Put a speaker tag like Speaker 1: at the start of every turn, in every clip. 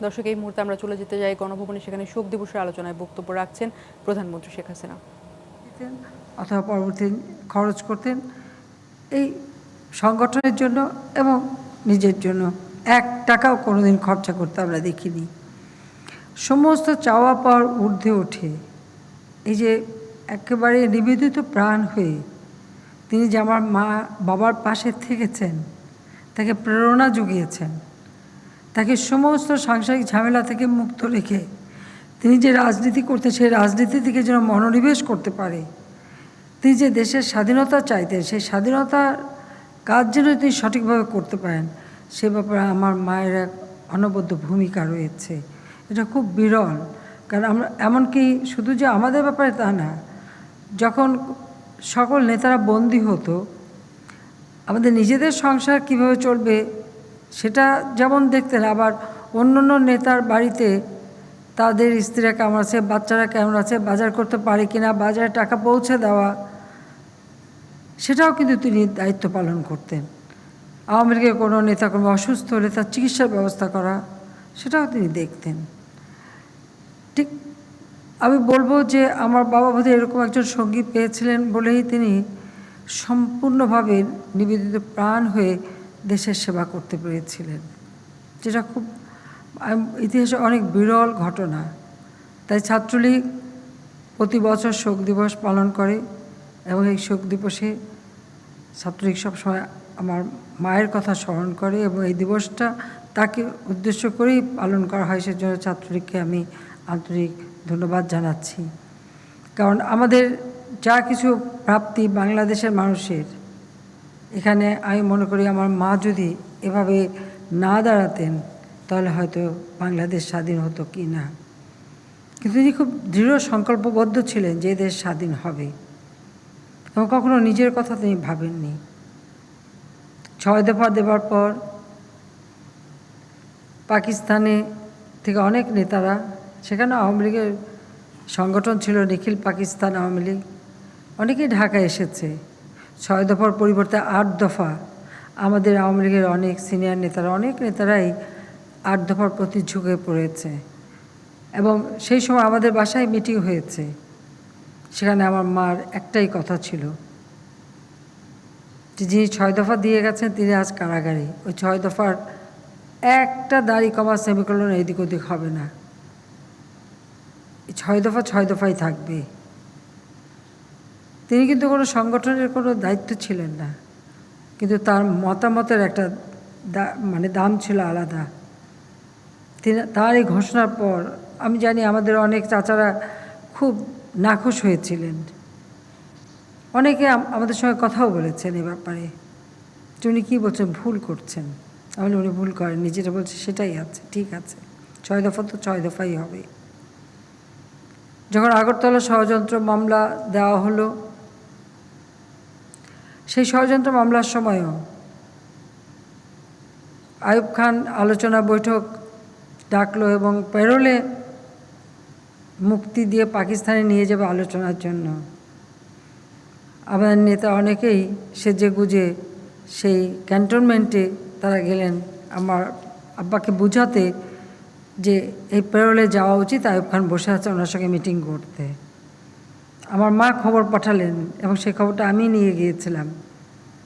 Speaker 1: দর্শক, এই মুহূর্তে আমরা চলে যেতে যাই গণভবনে। সেখানে শোক দিবসের আলোচনায় বক্তব্য রাখছেন প্রধানমন্ত্রী শেখ হাসিনা।
Speaker 2: অথবা পরবর্তী খরচ করতেন এই সংগঠনের জন্য এবং নিজের জন্য, 1 টাকাও কোনোদিন খরচা করতে আমরা দেখিনি। সমস্ত চাওয়া পাওয়ার ঊর্ধ্বে ওঠে এই যে একেবারে নিবেদিত প্রাণ হয়ে তিনি যে আমার মা বাবার পাশে থেকেছেন, তাকে প্রেরণা জুগিয়েছেন, তাকে সমস্ত সাংসারিক ঝামেলা থেকে মুক্ত রেখে তিনি যে রাজনীতি করতে, সেই রাজনীতি থেকে যেন মনোনিবেশ করতে পারে, তিনি যে দেশের স্বাধীনতা চাইতেন, সেই স্বাধীনতার কাজ যেন তিনি সঠিকভাবে করতে পারেন, সে ব্যাপারে আমার মায়ের এক অনবদ্য ভূমিকা রয়েছে। এটা খুব বিরল, কারণ আমরা এমনকি শুধু যে আমাদের ব্যাপারে তা না, যখন সকল নেতারা বন্দী হতো, আমাদের নিজেদের সংসার কিভাবে চলবে সেটা যেমন দেখতেন, আবার অন্য অন্য নেতার বাড়িতে তাদের স্ত্রীরা কেমন আছে, বাচ্চারা কেমন আছে, বাজার করতে পারে কিনা, বাজারে টাকা পৌঁছে দেওয়া, সেটাও কিন্তু তিনি দায়িত্ব পালন করতেন। আওয়ামী লীগের কোনো নেতাকর্মী অসুস্থ হলে তার চিকিৎসার ব্যবস্থা করা, সেটাও তিনি দেখতেন। ঠিক আমি বলবো যে আমার বাবা বোধহয় এরকম একজন সঙ্গী পেয়েছিলেন বলেই তিনি সম্পূর্ণভাবে নিবেদিত প্রাণ হয়ে দেশের সেবা করতে পেরেছিলেন, যেটা খুব ইতিহাসে অনেক বিরল ঘটনা। তাই ছাত্রলীগ প্রতি বছর শোক দিবস পালন করে এবং এই শোক দিবসে ছাত্রলীগ সবসময় আমার মায়ের কথা স্মরণ করে এবং এই দিবসটা তাকে উদ্দেশ্য করেই পালন করা হয়। সেজন্য ছাত্রলীগকে আমি আন্তরিক ধন্যবাদ জানাচ্ছি। কারণ আমাদের যা কিছু প্রাপ্তি বাংলাদেশের মানুষের, এখানে আমি মনে করি আমার মা যদি এভাবে না দাঁড়াতেন তাহলে হয়তো বাংলাদেশ স্বাধীন হতো কি না। কিন্তু তিনি খুব দৃঢ় সংকল্পবদ্ধ ছিলেন যে দেশ স্বাধীন হবে এবং কখনো নিজের কথা তিনি ভাবেননি। 6 দফা দেবার পর পাকিস্তানে থেকে অনেক নেতারা, সেখানে আওয়ামী লীগের সংগঠন ছিল নিখিল পাকিস্তান আওয়ামী লীগ, অনেকেই ঢাকায় এসেছে। 6 দফার পরিবর্তে 8 দফা, আমাদের আওয়ামী লীগের অনেক সিনিয়র নেতারা, অনেক নেতারাই 8 দফার প্রতি ঝুঁকে পড়েছে এবং সেই সময় আমাদের বাসায় মিটিং হয়েছে। সেখানে আমার মার একটাই কথা ছিল যে যিনি 6 দফা দিয়ে গেছেন তিনি আজ কারাগারে, ওই 6 দফার একটা দাড়ি কমা সেমিকোলন এদিক ওদিক হবে না, 6 দফা 6 দফাই থাকবে। তিনি কিন্তু কোনো সংগঠনের কোনো দায়িত্ব ছিলেন না, কিন্তু তার মতামতের একটা দাম ছিল আলাদা। তার এই ঘোষণার পর আমি জানি আমাদের অনেক চাচারা খুব নাখুশ হয়েছিলেন, অনেকে আমাদের সঙ্গে কথাও বলেছেন এ ব্যাপারে যে উনি কী বলছেন, ভুল করছেন। তাহলে উনি ভুল করেননি, যেটা বলছে সেটাই আছে, ঠিক আছে, 6 দফা তো 6 দফাই হবে। যখন আগরতলা ষড়যন্ত্র মামলা দেওয়া হলো, সেই ষড়যন্ত্র মামলার সময়ও আইয়ুব খান আলোচনা বৈঠক ডাকলো এবং পেরোলে মুক্তি দিয়ে পাকিস্তানে নিয়ে যাবে আলোচনার জন্য। আমাদের নেতা অনেকেই সেজে গুজে সেই ক্যান্টনমেন্টে তারা গেলেন আমার আব্বাকে বোঝাতে যে এই পেরোলে যাওয়া উচিত, আইয়ুব খান বসে আছে ওনার সঙ্গে মিটিং করতে। আমার মা খবর পাঠালেন এবং সেই খবরটা আমি নিয়ে গিয়েছিলাম,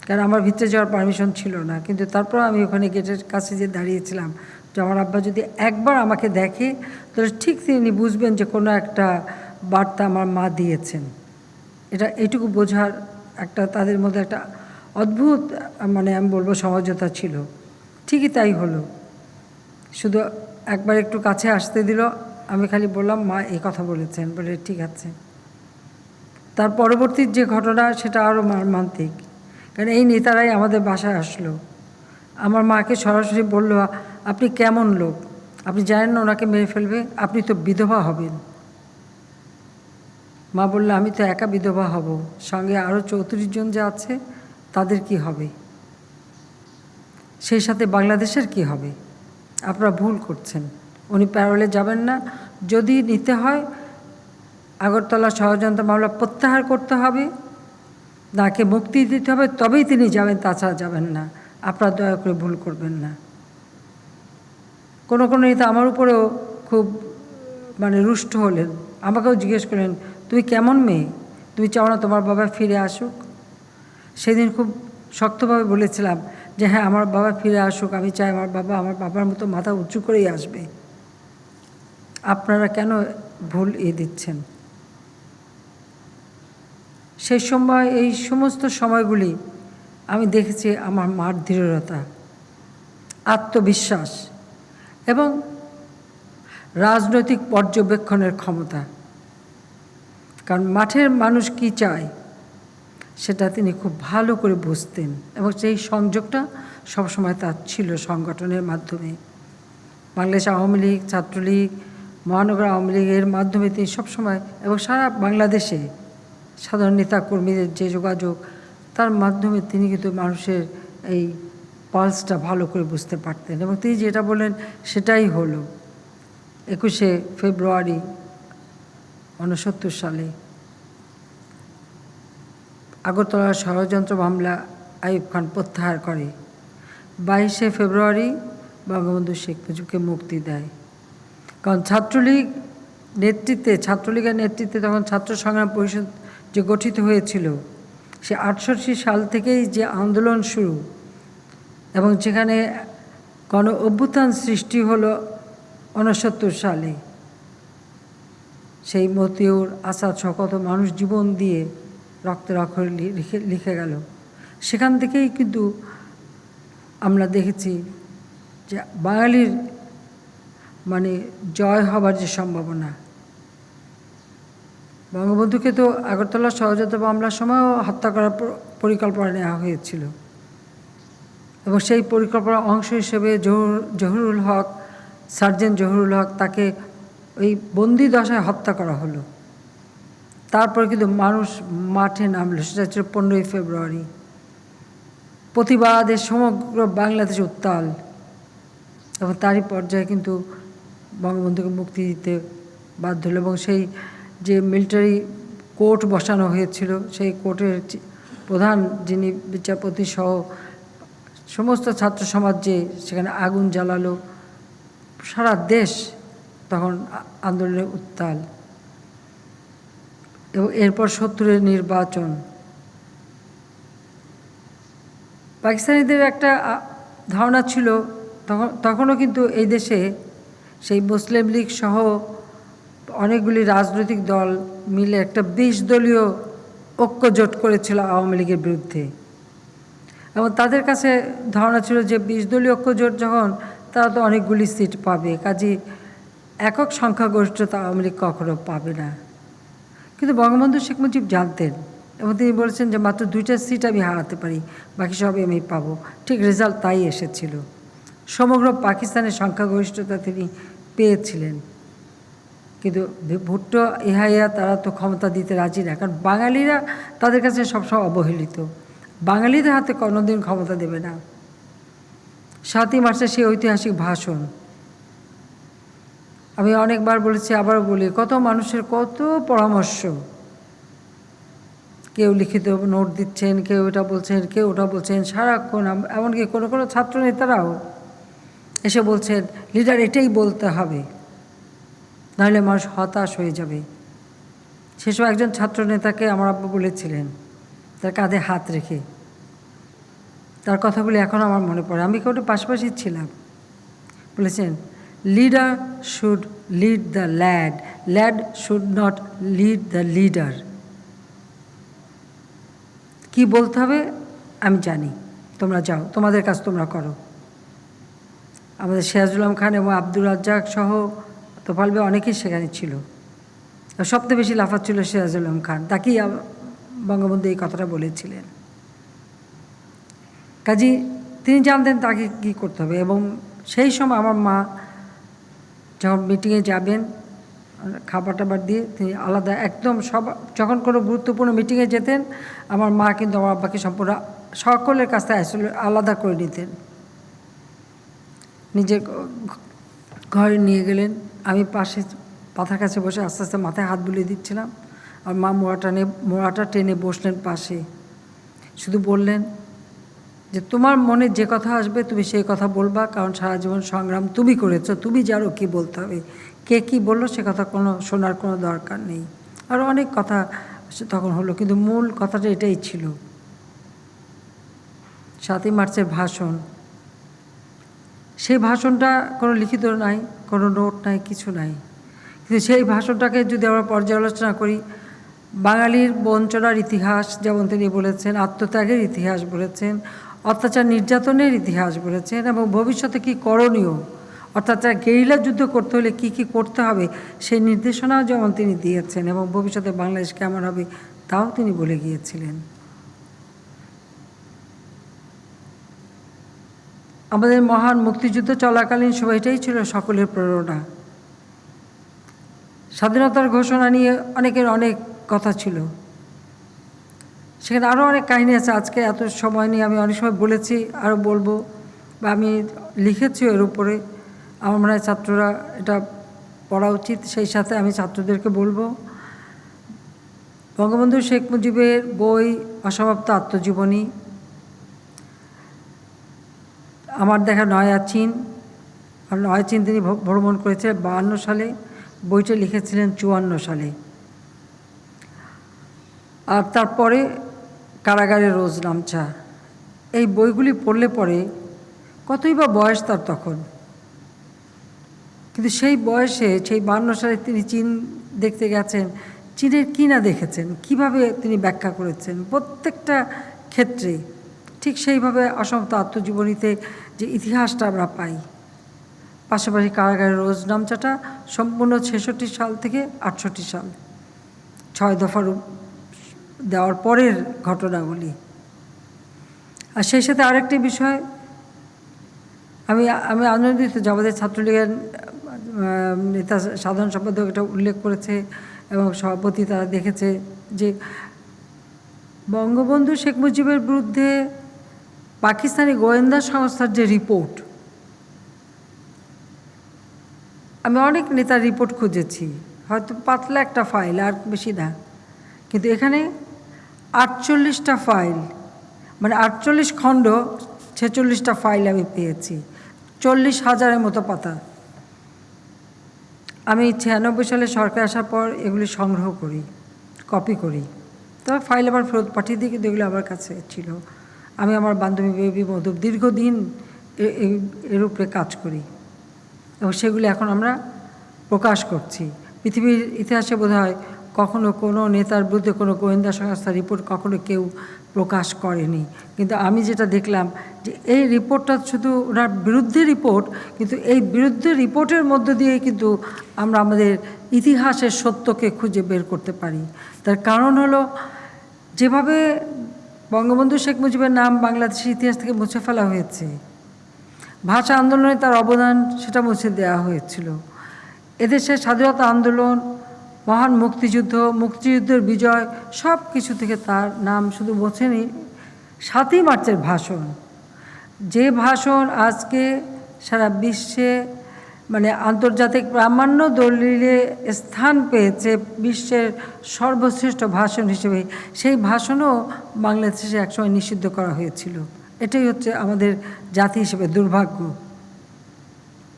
Speaker 2: কারণ আমার ভিতরে যাওয়ার পারমিশন ছিল না। কিন্তু তারপর আমি ওখানে গেটের কাছে যে দাঁড়িয়েছিলাম যে আমার আব্বা যদি একবার আমাকে দেখে তাহলে ঠিক তিনি বুঝবেন যে কোনো একটা বার্তা আমার মা দিয়েছেন। এইটুকু বোঝার একটা তাদের মধ্যে একটা অদ্ভুত আমি বলবো সমঝোতা ছিল। ঠিকই তাই হলো, শুধু একবার একটু কাছে আসতে দিল, আমি খালি বললাম মা এই কথা বলেছেন, বলে ঠিক আছে। তার পরবর্তী যে ঘটনা সেটা আরও মর্মান্তিক, কারণ এই নেতারাই আমাদের বাসায় আসলো। আমার মাকে সরাসরি বলল, আপনি কেমন লোক, আপনি জানেন না ওনাকে মেরে ফেলবে, আপনি তো বিধবা হবেন। মা বলল আমি তো একা বিধবা হব, সঙ্গে আরও 34 জন যে আছে তাদের কি হবে, সেই সাথে বাংলাদেশের কি হবে, আপনারা ভুল করছেন, উনি প্যারোলে যাবেন না, যদি নিতে হয় আগরতলা ষড়যন্ত্র মামলা প্রত্যাহার করতে হবে, তাকে মুক্তি দিতে হবে, তবেই তিনি যাবেন, তাছাড়া যাবেন না, আপনারা দয়া করে ভুল করবেন না। কোনো কোনো নেতা আমার উপরেও খুব মানে রুষ্ট হলেন, আমাকেও জিজ্ঞেস করলেন, তুমি কেমন মেয়ে, তুমি চাও না তোমার বাবা ফিরে আসুক? সেদিন খুব শক্তভাবে বলেছিলাম যে হ্যাঁ, আমার বাবা ফিরে আসুক, আমি চাই আমার বাবা আমার বাবার মতো মাথা উঁচু করেই আসবে। আপনারা কেন ভুল দিচ্ছেন? সেই সময়, এই সমস্ত সময়গুলি আমি দেখেছি আমার মার দৃঢ়তা, আত্মবিশ্বাস এবং রাজনৈতিক পর্যবেক্ষণের ক্ষমতা। কারণ মাঠের মানুষ কি চায় সেটা তিনি খুব ভালো করে বুঝতেন, এবং সেই সংযোগটা সবসময় তার ছিল সংগঠনের মাধ্যমে। বাংলাদেশ আওয়ামী লীগ, ছাত্রলীগ, মহানগর আওয়ামী লীগের মাধ্যমে তিনি সবসময়, এবং সারা বাংলাদেশে সাধারণ নেতা কর্মীদের যে যোগাযোগ, তার মাধ্যমে তিনি কিন্তু মানুষের এই পালসটা ভালো করে বুঝতে পারতেন। এবং তিনি যেটা বললেন সেটাই হলো। 21শে ফেব্রুয়ারি 1969 সালে আগরতলার ষড়যন্ত্র মামলা আইয়ুব খান প্রত্যাহার করে। 22শে ফেব্রুয়ারি বঙ্গবন্ধু শেখ মুজিবকে মুক্তি দেয়। কারণ ছাত্রলীগের নেতৃত্বে তখন ছাত্র সংগ্রাম পরিষদ যে গঠিত হয়েছিল, সে 68 সাল থেকেই যে আন্দোলন শুরু, এবং যেখানে গণ অভ্যুত্থান সৃষ্টি হলো 69 সালে, সেই মতিউর, আসাদ সহ কত মানুষ জীবন দিয়ে রক্তের অক্ষরে লিখে গেল। সেখান থেকেই কিন্তু আমরা দেখেছি যে বাঙালির মানে জয় হবার যে সম্ভাবনা। বঙ্গবন্ধুকে তো আগরতলা ষড়যন্ত্র মামলার সময়ও হত্যা করার পরিকল্পনা নেওয়া হয়েছিল, এবং সেই পরিকল্পনার অংশ হিসেবে জহুরুল হক, সার্জেন্ট জহুরুল হক, তাকে ওই বন্দি দশায় হত্যা করা হলো। তারপরে কিন্তু মানুষ মাঠে নামলো, সেটা ছিল 15ই ফেব্রুয়ারি। প্রতিবাদের সমগ্র বাংলাদেশ উত্তাল, এবং তারই পর্যায়ে কিন্তু বঙ্গবন্ধুকে মুক্তি দিতে বাধ্য হলো। এবং সেই যে মিলিটারি কোর্ট বসানো হয়েছিল, সেই কোর্টের প্রধান যিনি বিচারপতি সহ সমস্ত ছাত্র সমাজ যে সেখানে আগুন জ্বালালো, সারা দেশ তখন আন্দোলনে উত্তাল। এবং এরপর 70-এর নির্বাচন। পাকিস্তানিদের একটা ধারণা ছিল, তখনও কিন্তু এই দেশে সেই মুসলিম লীগ সহ অনেকগুলি রাজনৈতিক দল মিলে একটা 20 দলীয় ঐক্যজোট করেছিল আওয়ামী লীগের বিরুদ্ধে। এবং তাদের কাছে ধারণা ছিল যে 20 দলীয় ঐক্যজোট যখন, তারা তো অনেকগুলি সিট পাবে, কাজেই একক সংখ্যাগরিষ্ঠতা আওয়ামী লীগ কখনো পাবে না। কিন্তু বঙ্গবন্ধু শেখ মুজিব জানতেন, এবং তিনি বলেছেন যে মাত্র 2টা সিট আমি হারাতে পারি, বাকি সবই আমি পাবো। ঠিক রেজাল্ট তাই এসেছিল। সমগ্র পাকিস্তানের সংখ্যাগরিষ্ঠতা তিনি পেয়েছিলেন। কিন্তু ভুট্টো, ইহাইয়া তারা তো ক্ষমতা দিতে রাজি না, কারণ বাঙালিরা তাদের কাছে সবসময় অবহেলিত। বাঙালিদের হাতে কোনোদিন ক্ষমতা দেবে না। 7ই মার্চের সেই ঐতিহাসিক ভাষণ আমি অনেকবার বলেছি, আবারও বলি, কত মানুষের কত পরামর্শ, কেউ লিখিত নোট দিচ্ছেন, কেউ এটা বলছেন, কেউ ওটা বলছেন, সারাক্ষণ। এমনকি কোনো কোনো ছাত্র নেতারাও এসে বলছেন, লিডার এটাই বলতে হবে, নাহলে মানুষ হতাশ হয়ে যাবে। সেসব একজন ছাত্র নেতাকে আমার আব্বা বলেছিলেন, তার কাঁধে হাত রেখে। তার কথাগুলি এখন আমার মনে পড়ে, আমি কেউ পাশাপাশি ছিলাম। বলেছেন, leader should lead the lad, lad should not lead the leader. কি বলতে হবে আমি জানি, তোমরা যাও, তোমাদের কাজ তোমরা করো। আমাদের সিরাজুল আলম খান এবং আব্দুর রাজ্জাক সহ তোফাল ভাই অনেকেই সেখানে ছিল। সবচেয়ে বেশি লাফাচ্ছিল সিরাজুল আলম খান, তাকেই বঙ্গবন্ধু এই কথাটা বলেছিলেন। কাজী তিনি জানতেন তাকে কী করতে হবে। এবং সেই সময় আমার মা যখন মিটিংয়ে যাবেন, খাবার টাবার দিয়ে তিনি আলাদা একদম যখন কোনো গুরুত্বপূর্ণ মিটিংয়ে যেতেন, আমার মা কিন্তু আমার আব্বাকে সম্পূর্ণ সকলের কাছ থেকে আলাদা করে নিতেন। নিজের ঘরে নিয়ে গেলেন, আমি পাশে পাথার কাছে বসে আস্তে আস্তে মাথায় হাত বুলিয়ে দিচ্ছিলাম, আর মা মোড়াটা টেনে বসলেন পাশে। শুধু বললেন যে তোমার মনে যে কথা আসবে তুমি সেই কথা বলবা, কারণ সারা জীবন সংগ্রাম তুমি করেছো, তুমি জানো কি বলতে হবে। কে কি বললো সে কথা শোনার কোনো দরকার নেই। আর অনেক কথা তখন হলো, কিন্তু মূল কথাটা এটাই ছিল। 7ই মার্চের ভাষণ, সেই ভাষণটা কোনো লিখিত নাই, কোনো নোট নাই, কিছু নাই। কিন্তু সেই ভাষণটাকে যদি আমরা পর্যালোচনা করি, বাঙালির বঞ্চনার ইতিহাস যেমন তিনি বলেছেন, আত্মত্যাগের ইতিহাস বলেছেন, অত্যাচার নির্যাতনের ইতিহাস বলেছেন, এবং ভবিষ্যতে কী করণীয়, অর্থাৎ গেরিলা যুদ্ধ করতে হলে কী কী করতে হবে সেই নির্দেশনাও যেমন তিনি দিয়েছেন, এবং ভবিষ্যতে বাংলাদেশ কেমন হবে তাও তিনি বলে গিয়েছিলেন। আমাদের মহান মুক্তিযুদ্ধ চলাকালীন সময়টাই ছিল সকলের প্রেরণা। স্বাধীনতার ঘোষণা নিয়ে অনেকের অনেক কথা ছিল, সেখানে আরও অনেক কাহিনী আছে। আজকে এত সময় নিয়ে আমি অনেক সময় বলেছি, আরও বলবো, বা আমি লিখেছিও এর উপরে। আমার মনে হয় ছাত্ররা এটা পড়া উচিত। সেই সাথে আমি ছাত্রদেরকে বলবো, বঙ্গবন্ধু শেখ মুজিবের বই অসমাপ্ত আত্মজীবনী, আমার দেখা নয়া চীন, আর নয়া চীন তিনি ভ্রমণ করেছে 52 সালে, বইটা লিখেছিলেন 54 সালে। আর তারপরে কারাগারে রোজ নামচা, এই বইগুলি পড়লে পরে কতই বা বয়স তার তখন, কিন্তু সেই বয়সে সেই 52 সালে তিনি চীন দেখতে গেছেন, চীনের কী না দেখেছেন, কিভাবে তিনি ব্যাখ্যা করেছেন প্রত্যেকটা ক্ষেত্রে। ঠিক সেইভাবে অসমাপ্ত আত্মজীবনীতে যে ইতিহাসটা আমরা পাই। পাশাপাশি কারাগারের রোজ নামচাটা সম্পূর্ণ 66 সাল থেকে 68 সাল, 6 দফার দেওয়ার পরের ঘটনাগুলি। আর সেই সাথে আরেকটি বিষয়, আমি আনন্দিত যে আমাদের ছাত্রলীগের নেতা সাধারণ সম্পাদক এটা উল্লেখ করেছে এবং সভাপতি তারা দেখেছে যে বঙ্গবন্ধু শেখ মুজিবের বিরুদ্ধে পাকিস্তানি গোয়েন্দা সংস্থার যে রিপোর্ট, আমি অনেক নেতার রিপোর্ট খুঁজেছি, হয়তো পাতলা একটা ফাইল আর বেশি না, কিন্তু এখানে 48টা ফাইল, মানে 48 খণ্ড 46টা ফাইল আমি পেয়েছি, 40,000-এর মতো পাতা। আমি 96 সালে সরকার আসার পর এগুলি সংগ্রহ করি, কপি করি, তবে ফাইল আবার ফেরত পাঠিয়ে দিই, কিন্তু এগুলো আমার কাছে ছিল। আমি আমার বান্ধবী বেবি মধু দীর্ঘদিন এর উপরে কাজ করি এবং সেগুলি এখন আমরা প্রকাশ করছি। পৃথিবীর ইতিহাসে বোধহয় কখনো কোনো নেতার বিরুদ্ধে কোনো গোয়েন্দা সংস্থার রিপোর্ট কখনো কেউ প্রকাশ করেনি, কিন্তু আমি যেটা দেখলাম যে এই রিপোর্টটা শুধু ওনার বিরুদ্ধে রিপোর্ট, কিন্তু এই বিরুদ্ধে রিপোর্টের মধ্য দিয়ে কিন্তু আমরা আমাদের ইতিহাসের সত্যকে খুঁজে বের করতে পারি। তার কারণ হলো, যেভাবে বঙ্গবন্ধু শেখ মুজিবের নাম বাংলাদেশের ইতিহাস থেকে মুছে ফেলা হয়েছে, ভাষা আন্দোলনে তার অবদান সেটা মুছে দেওয়া হয়েছিল, এদেশের স্বাধীনতা আন্দোলন, মহান মুক্তিযুদ্ধের বিজয়, সব কিছু থেকে তার নাম শুধু মোছেনি। 7ই মার্চের ভাষণ, যে ভাষণ আজকে সারা বিশ্বে মানে আন্তর্জাতিক প্রামাণ্য দলিলে স্থান পেয়েছে বিশ্বের সর্বশ্রেষ্ঠ ভাষণ হিসেবে, সেই ভাষণও বাংলাদেশে একসময় নিষিদ্ধ করা হয়েছিল। এটাই হচ্ছে আমাদের জাতি হিসেবে দুর্ভাগ্য।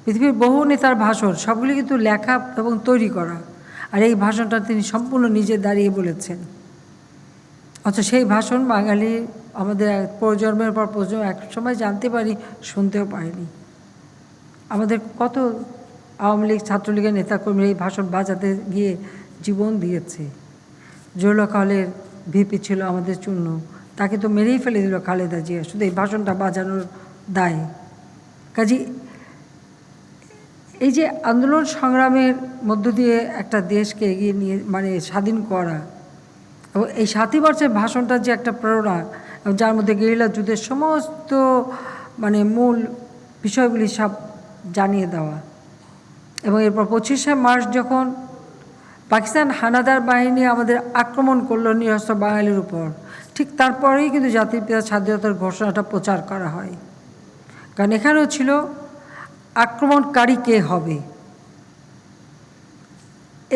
Speaker 2: পৃথিবীর বহু নেতার ভাষণ সবগুলি কিন্তু লেখা এবং তৈরি করা, আর এই ভাষণটা তিনি সম্পূর্ণ নিজে দাঁড়িয়ে বলেছেন। অথচ সেই ভাষণ বাঙালি আমাদের প্রজন্মের পর প্রজন্ম এক সময় জানতে পারি, শুনতেও পারিনি। আমাদের কত আওয়ামী লীগ ছাত্রলীগের নেতাকর্মী এই ভাষণ বাজাতে গিয়ে জীবন দিয়েছে। জহুরুল্লাহ খালের ভিপি ছিল আমাদের চূর্ণ, তাকে তো মেরেই ফেলে দিল খালেদা জিয়া শুধু এই ভাষণটা বাজানোর দায়। কাজে এই যে আন্দোলন সংগ্রামের মধ্য দিয়ে একটা দেশকে এগিয়ে নিয়ে মানে স্বাধীন করা, এবং এই 7ই মার্চের ভাষণটা যে একটা প্রেরণা, যার মধ্যে গেরিলা যুদ্ধের সমস্ত মানে মূল বিষয়গুলি সব জানিয়ে দেওয়া, এবং এরপর 25শে মার্চ যখন পাকিস্তান হানাদার বাহিনী আমাদের আক্রমণ করলো নিরস্ত্র বাঙালির উপর, ঠিক তারপরেই কিন্তু জাতির পিতা স্বাধীনতার ঘোষণাটা প্রচার করা হয়। কারণ এখানেও ছিল আক্রমণকারী কে হবে।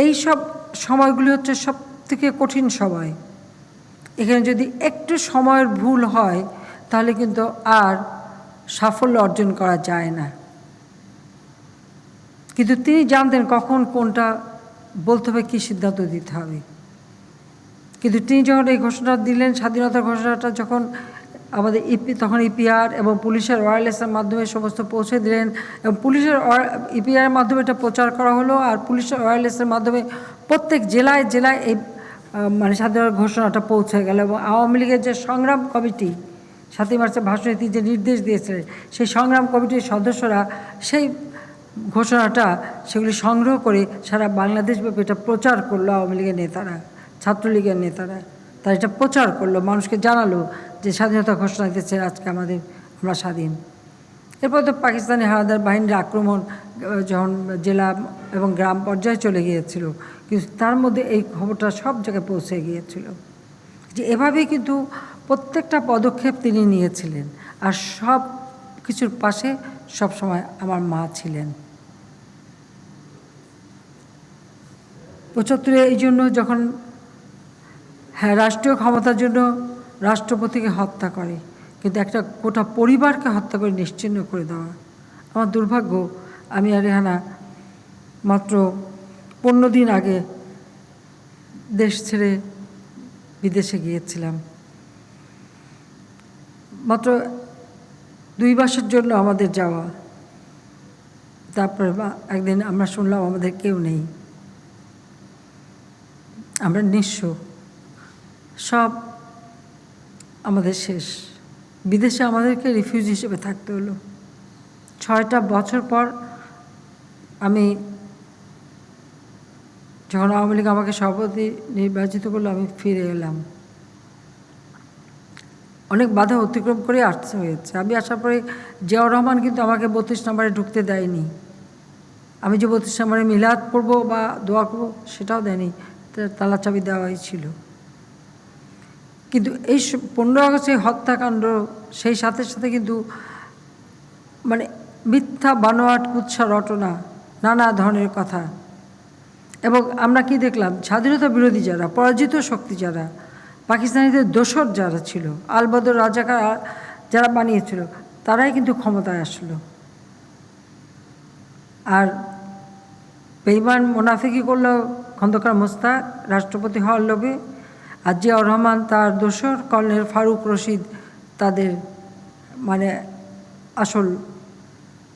Speaker 2: এই সব সময়গুলি হচ্ছে সব থেকে কঠিন সময়। এখানে যদি একটু সময়ের ভুল হয় তাহলে কিন্তু আর সাফল্য অর্জন করা যায় না। কিন্তু তিনি জানতেন কখন কোনটা বলতে হবে, কী সিদ্ধান্ত দিতে হবে। কিন্তু তিনি যখন এই ঘোষণা দিলেন, স্বাধীনতার ঘোষণাটা যখন আমাদের তখন ইপিআর এবং পুলিশের ওয়্যারলেসের মাধ্যমে সমস্ত পৌঁছে দিলেন, এবং পুলিশের ইপিআরের মাধ্যমে এটা প্রচার করা হলো, আর পুলিশের ওয়্যারলেসের মাধ্যমে প্রত্যেক জেলায় জেলায় এই মানে স্বাধীনতার ঘোষণাটা পৌঁছে গেল। এবং আওয়ামী লীগের যে সংগ্রাম কমিটি 7ই মার্চের ভাষণে তিনি যে নির্দেশ দিয়েছিলেন, সেই সংগ্রাম কমিটির সদস্যরা সেই ঘোষণাটা সেগুলি সংগ্রহ করে সারা বাংলাদেশব্যাপী এটা প্রচার করলো। আওয়ামী লীগের নেতারা, ছাত্রলীগের নেতারা তারা এটা প্রচার করলো, মানুষকে জানালো যে স্বাধীনতা ঘোষণা দিতেছে, আজকে আমরা স্বাধীন। এরপর তো পাকিস্তানি হানাদার বাহিনীর আক্রমণ যখন জেলা এবং গ্রাম পর্যায়ে চলে গিয়েছিল, কিন্তু তার মধ্যে এই খবরটা সব জায়গায় পৌঁছে গিয়েছিল। যে এভাবেই কিন্তু প্রত্যেকটা পদক্ষেপ তিনি নিয়েছিলেন, আর সব কিছুর পাশে সবসময় আমার মা ছিলেন। 75-এ এই জন্য যখন রাষ্ট্রীয় ক্ষমতার জন্য রাষ্ট্রপতিকে হত্যা করে, কিন্তু একটা গোটা পরিবারকে হত্যা করে নিশ্চিহ্ন করে দেওয়া। আমার দুর্ভাগ্য, আমি আর রেহানা মাত্র 15 দিন আগে দেশ ছেড়ে বিদেশে গিয়েছিলাম। মাত্র 2 মাসের জন্য আমাদের যাওয়া। তারপরে একদিন আমরা শুনলাম আমাদের কেউ নেই, আমরা নিঃস্ব, সব আমাদের শেষ। বিদেশে আমাদেরকে রিফিউজি হিসেবে থাকতে হলো। 6টা বছর পর আমি যখন আওয়ামী লীগ আমাকে সভাপতি নির্বাচিত করলো, আমি ফিরে এলাম। অনেক বাধা অতিক্রম করে আসতে হয়েছে। আমি আসার পরে জিয়াউর রহমান কিন্তু আমাকে 32 নম্বরে ঢুকতে দেয়নি। আমি যে 32 নম্বরে মিলাদ পড়বো বা দোয়া করবো সেটাও দেয়নি, তালা চাবি দেওয়াই ছিল। কিন্তু এই 15 আগস্টের হত্যাকাণ্ড, সেই সাথে সাথে কিন্তু মানে মিথ্যা বানোয়াট কুৎসা রটনা, নানা ধরনের কথা। এবং আমরা কি দেখলাম, স্বাধীনতা বিরোধী যারা, পরাজিত শক্তি যারা, পাকিস্তানিদের দোসর যারা ছিল, আলবদর রাজাকার যারা বানিয়েছিল, তারাই কিন্তু ক্ষমতায় আসলো। আর বেঈমান মুনাফিকি করলো খন্দকার মোস্তাক রাষ্ট্রপতি হওয়ার লোভে, আর জিয়াউর রহমান তার দোসর কর্নেল ফারুক রশিদ তাদের মানে আসল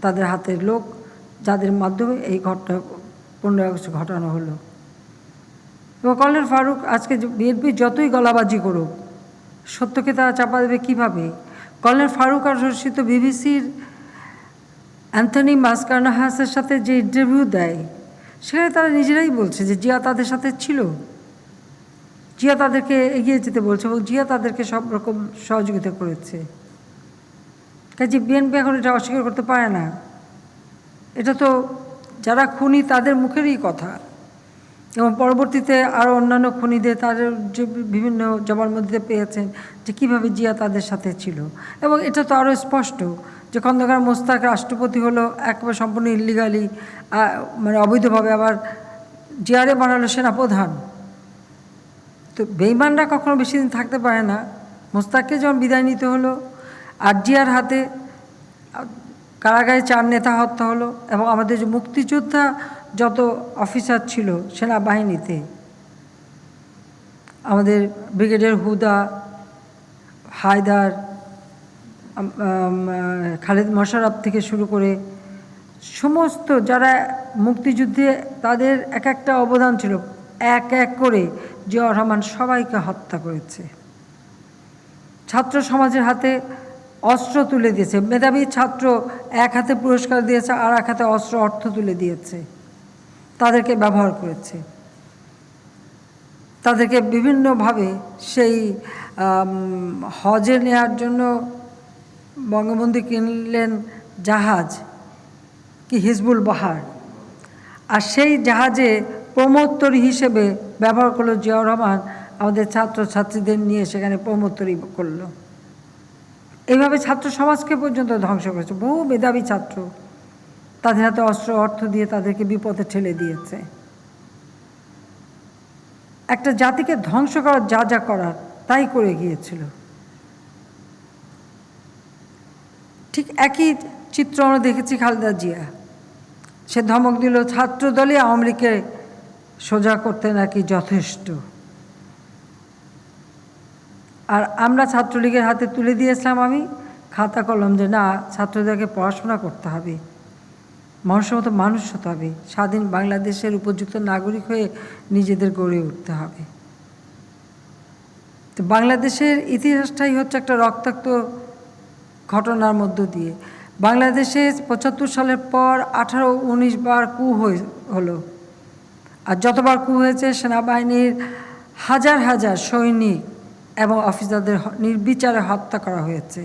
Speaker 2: তাদের হাতের লোক, যাদের মাধ্যমে এই ঘটনা 15 আগস্ট ঘটানো হলো। এবং কর্নেল ফারুক আজকে বিএনপি যতই গলাবাজি করুক, সত্যকে তারা চাপা দেবে কীভাবে? কর্নেল ফারুক আর রশিদ বিবিসির অ্যান্থনি মাসকারনাহাসের সাথে যে ইন্টারভিউ দেয়, সেখানে তারা নিজেরাই বলছে যে জিয়া তাদের সাথে ছিল, জিয়া তাদেরকে এগিয়ে যেতে বলছে এবং জিয়া তাদেরকে সব রকম সহযোগিতা করেছে। কাজে বিএনপি এখন এটা অস্বীকার করতে পারে না। এটা তো যারা খুনি তাদের মুখেরই কথা। এবং পরবর্তীতে আরও অন্যান্য খুনিদের তাদের যে বিভিন্ন জবানবন্দিতে পেয়েছেন যে কীভাবে জিয়া তাদের সাথে ছিল। এবং এটা তো আরও স্পষ্ট যে খন্দকার মোস্তাক রাষ্ট্রপতি হলো একেবারে সম্পূর্ণ ইলিগালি, মানে অবৈধভাবে, আবার জিয়ারে বানালো সেনাপ্রধান। তো বেঈমানরা কখনো বেশি দিন থাকতে পারে না। মোস্তাককে যখন বিদায় নিতে হলো, আর জিয়ার হাতে কারাগারে 4 নেতা হত্যা হলো, এবং আমাদের যে মুক্তিযোদ্ধা যত অফিসার ছিল সেনাবাহিনীতে, আমাদের ব্রিগেডিয়ার হুদা, হায়দার, খালেদ মোশাররফ থেকে শুরু করে সমস্ত যারা মুক্তিযুদ্ধে তাদের এক একটা অবদান ছিল, এক এক করে জিয়াউর রহমান সবাইকে হত্যা করেছে। ছাত্র সমাজের হাতে অস্ত্র তুলে দিয়েছে, মেধাবী ছাত্র এক হাতে পুরস্কার দিয়েছে, আর এক হাতে অস্ত্র অর্থ তুলে দিয়েছে, তাদেরকে ব্যবহার করেছে। তাদেরকে বিভিন্নভাবে সেই হজে নেওয়ার জন্য বঙ্গবন্ধু কিনলেন জাহাজ, কি হিজবুল বাহার, আর সেই জাহাজে প্রমোত্তরী হিসেবে ব্যবহার করলো জিয়াউর রহমান, আমাদের ছাত্রছাত্রীদের নিয়ে সেখানে প্রমোত্তরী করলো। এইভাবে ছাত্র সমাজকে পর্যন্ত ধ্বংস করেছে। বহু মেধাবী ছাত্র তাদের হাতে অস্ত্র অর্থ দিয়ে তাদেরকে বিপদে ঠেলে দিয়েছে। একটা জাতিকে ধ্বংস করার যা যা করার তাই করে গিয়েছিল। ঠিক একই চিত্র আমরা দেখেছি খালেদা জিয়া। সে ধমক দিল ছাত্রদলই আওয়ামী লীগকে সোজা করতে নাকি যথেষ্ট। আর আমরা ছাত্রলীগের হাতে তুলে দিয়েছিলাম আমি খাতা কলম, যে না, ছাত্রদেরকে পড়াশোনা করতে হবে, মানুষের মতো মানুষ হতে হবে, স্বাধীন বাংলাদেশের উপযুক্ত নাগরিক হয়ে নিজেদের গড়ে উঠতে হবে। তো বাংলাদেশের ইতিহাসটাই হচ্ছে একটা রক্তাক্ত ঘটনার মধ্য দিয়ে। বাংলাদেশে ৭৫ সালের পর ১৮-১৯ বার কু হলো, আর যতবার কু হয়েছে সেনাবাহিনীর হাজার হাজার সৈনিক এবং অফিসারদের নির্বিচারে হত্যা করা হয়েছে।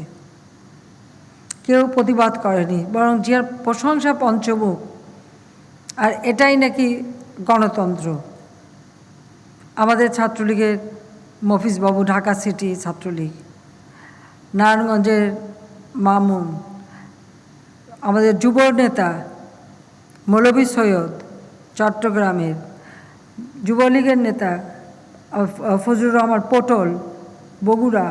Speaker 2: কেউ প্রতিবাদ করেনি, বরং জিয়ার প্রশংসা পঞ্চমুখ, আর এটাই নাকি গণতন্ত্র। আমাদের ছাত্রলীগের মফিজবাবু, ঢাকা সিটি ছাত্রলীগ, নারায়ণগঞ্জের মামুন, আমাদের যুব নেতা মৌলভী সৈয়দ, চট্টগ্রামের যুবলীগের নেতা ফজলুর রহমান পটল, বগুড়া,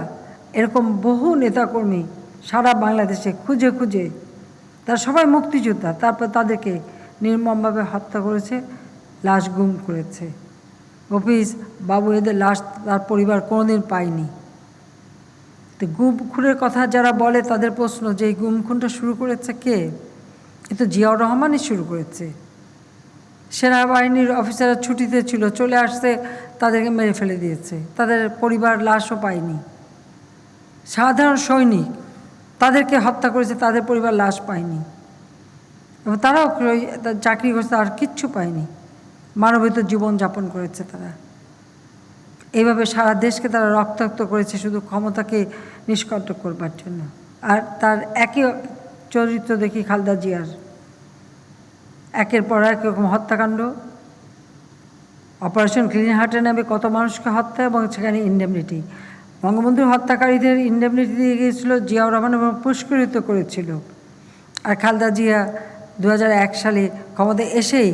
Speaker 2: এরকম বহু নেতাকর্মী সারা বাংলাদেশে খুঁজে খুঁজে, তারা সবাই মুক্তিযোদ্ধা, তারপর তাদেরকে নির্মমভাবে হত্যা করেছে, লাশ গুম করেছে। মফিজ বাবু এদের লাশ তার পরিবার কোনোদিন পায়নি। তো গুম খুনের কথা যারা বলে তাদের প্রশ্ন যে এই গুম খুনটা শুরু করেছে কে? এ তো জিয়াউর রহমানই শুরু করেছে। সেনাবাহিনীর অফিসাররা ছুটিতে ছিল, চলে আসছে, তাদেরকে মেরে ফেলে দিয়েছে, তাদের পরিবার লাশও পায়নি। সাধারণ সৈনিক, তাদেরকে হত্যা করেছে, তাদের পরিবার লাশ পায়নি, এবং তারাও চাকরি করছে, আর কিচ্ছু পায়নি, মানবিত জীবনযাপন করেছে তারা। এইভাবে সারা দেশকে তারা রক্তাক্ত করেছে শুধু ক্ষমতাকে নিষ্কণ্টক করবার জন্য। আর তার একই চরিত্র দেখি খালেদা জিয়ার, একের পর এক রকম হত্যাকাণ্ড। অপারেশন ক্লিন হার্টের নামে কত মানুষকে হত্যা, এবং সেখানে ইন্ডেমনিটি। বঙ্গবন্ধুর হত্যাকারীদের ইন্ডেমনিটি দিয়ে গিয়েছিল জিয়াউর রহমান এবং পুরস্কৃত করেছিল। আর খালেদা জিয়া ২০০১ সালে ক্ষমতায় এসেই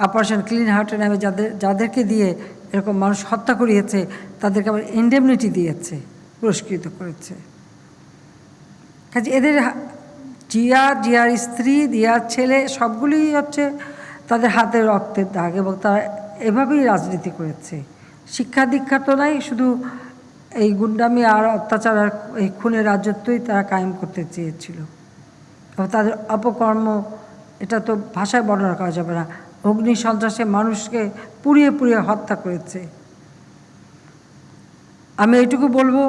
Speaker 2: অপারেশন ক্লিন হার্টের নামে যাদেরকে দিয়ে এরকম মানুষ হত্যা করিয়েছে তাদেরকে আবার ইন্ডেমনিটি দিয়েছে, পুরস্কৃত করেছে। কাজে এদের জিয়ার স্ত্রী, জিয়ার ছেলে সবগুলিই হচ্ছে তাদের হাতের রক্তের দাগ, এবং তারা এভাবেই রাজনীতি করেছে। শিক্ষা দীক্ষা তো নাই, শুধু এই গুন্ডামি আর অত্যাচার আর এই খুনের রাজত্বই তারা কায়েম করতে চেয়েছিল। এবং তাদের অপকর্ম, এটা তো ভাষায় বর্ণনা করা যাবে না। অগ্নি সন্ত্রাসে মানুষকে পুড়িয়ে পুড়িয়ে হত্যা করেছে। আমি এইটুকু বলবো